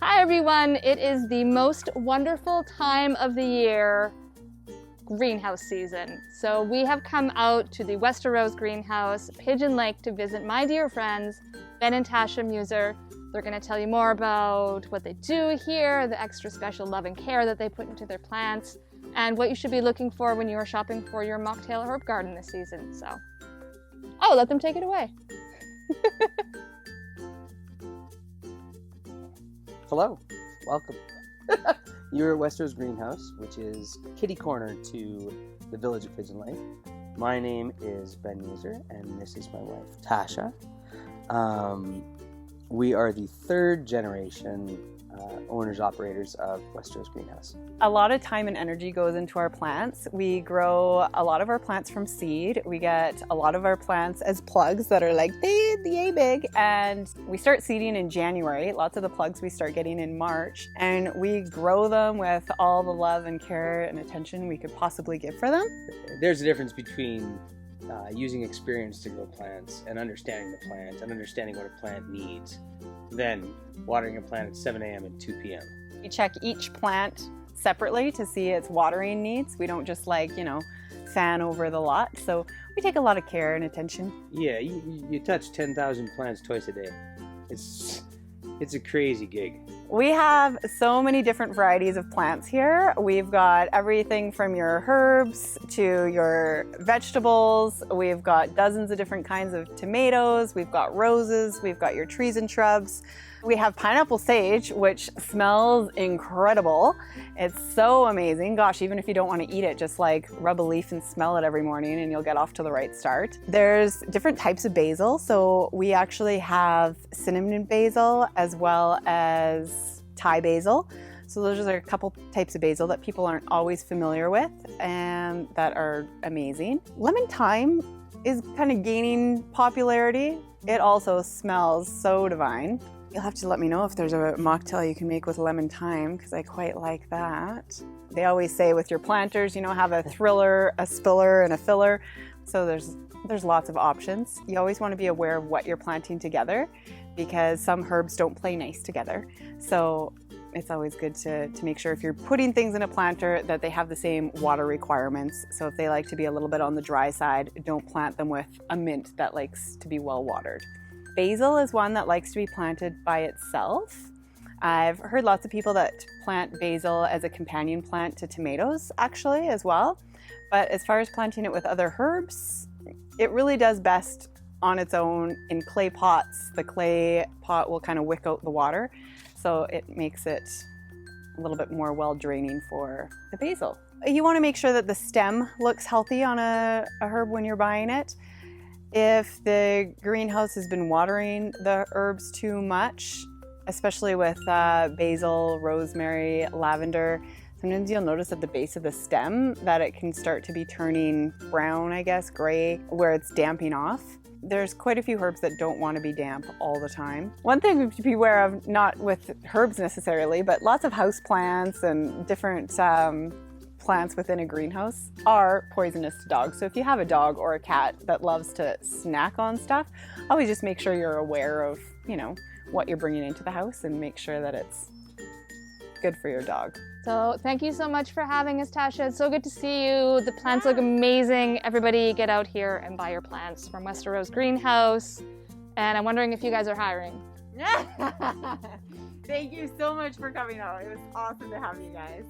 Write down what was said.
Hi everyone, it is the most wonderful time of the year, greenhouse season. So we have come out to the Westerose Greenhouse, Pigeon Lake, to visit my dear friends, Ben and Tasha Meuser. They're going to tell you more about what they do here, the extra special love and care that they put into their plants, and what you should be looking for when you are shopping for your Mocktail herb garden this season. So, oh, let them take it away. Hello, welcome. You're at Westerose Greenhouse, which is kitty corner to the village of Pigeon Lake. My name is Ben Meuser, and this is my wife, Tasha. We are the third generation owners-operators of Westerose Greenhouse. A lot of time and energy goes into our plants. We grow a lot of our plants from seed. We get a lot of our plants as plugs that are like yay big, and we start seeding in January. Lots of the plugs we start getting in March, and we grow them with all the love and care and attention we could possibly give for them. There's a difference between using experience to grow plants and understanding the plant and understanding what a plant needs than watering a plant at 7 a.m. and 2 p.m. We check each plant separately to see its watering needs. We don't just fan over the lot. So we take a lot of care and attention. Yeah, you touch 10,000 plants twice a day. It's a crazy gig. We have so many different varieties of plants here. We've got everything from your herbs to your vegetables. We've got dozens of different kinds of tomatoes. We've got roses. We've got your trees and shrubs. We have pineapple sage, which smells incredible. It's so amazing. Gosh, even if you don't want to eat it, just rub a leaf and smell it every morning and you'll get off to the right start. There's different types of basil. So we actually have cinnamon basil as well as Thai basil. So those are a couple types of basil that people aren't always familiar with and that are amazing. Lemon thyme is kind of gaining popularity. It also smells so divine. You'll have to let me know if there's a mocktail you can make with lemon thyme, because I quite like that. They always say with your planters, have a thriller, a spiller, and a filler. So there's lots of options. You always want to be aware of what you're planting together, because some herbs don't play nice together. So it's always good to make sure if you're putting things in a planter that they have the same water requirements. So if they like to be a little bit on the dry side, don't plant them with a mint that likes to be well watered. Basil is one that likes to be planted by itself. I've heard lots of people that plant basil as a companion plant to tomatoes actually as well. But as far as planting it with other herbs, it really does best on its own in clay pots. The clay pot will kind of wick out the water, so it makes it a little bit more well draining for the basil. You want to make sure that the stem looks healthy on a herb when you're buying it. If the greenhouse has been watering the herbs too much, especially with basil, rosemary, lavender, sometimes you'll notice at the base of the stem that it can start to be turning brown, gray, where it's damping off. There's quite a few herbs that don't want to be damp all the time. One thing to be aware of, not with herbs necessarily, but lots of house plants and different plants within a greenhouse are poisonous to dogs. So if you have a dog or a cat that loves to snack on stuff, always just make sure you're aware of, what you're bringing into the house and make sure that it's good for your dog. So thank you so much for having us, Tasha. It's so good to see you. The plants look amazing. Everybody get out here and buy your plants from Westerose Greenhouse. And I'm wondering if you guys are hiring. Thank you so much for coming out. It was awesome to have you guys.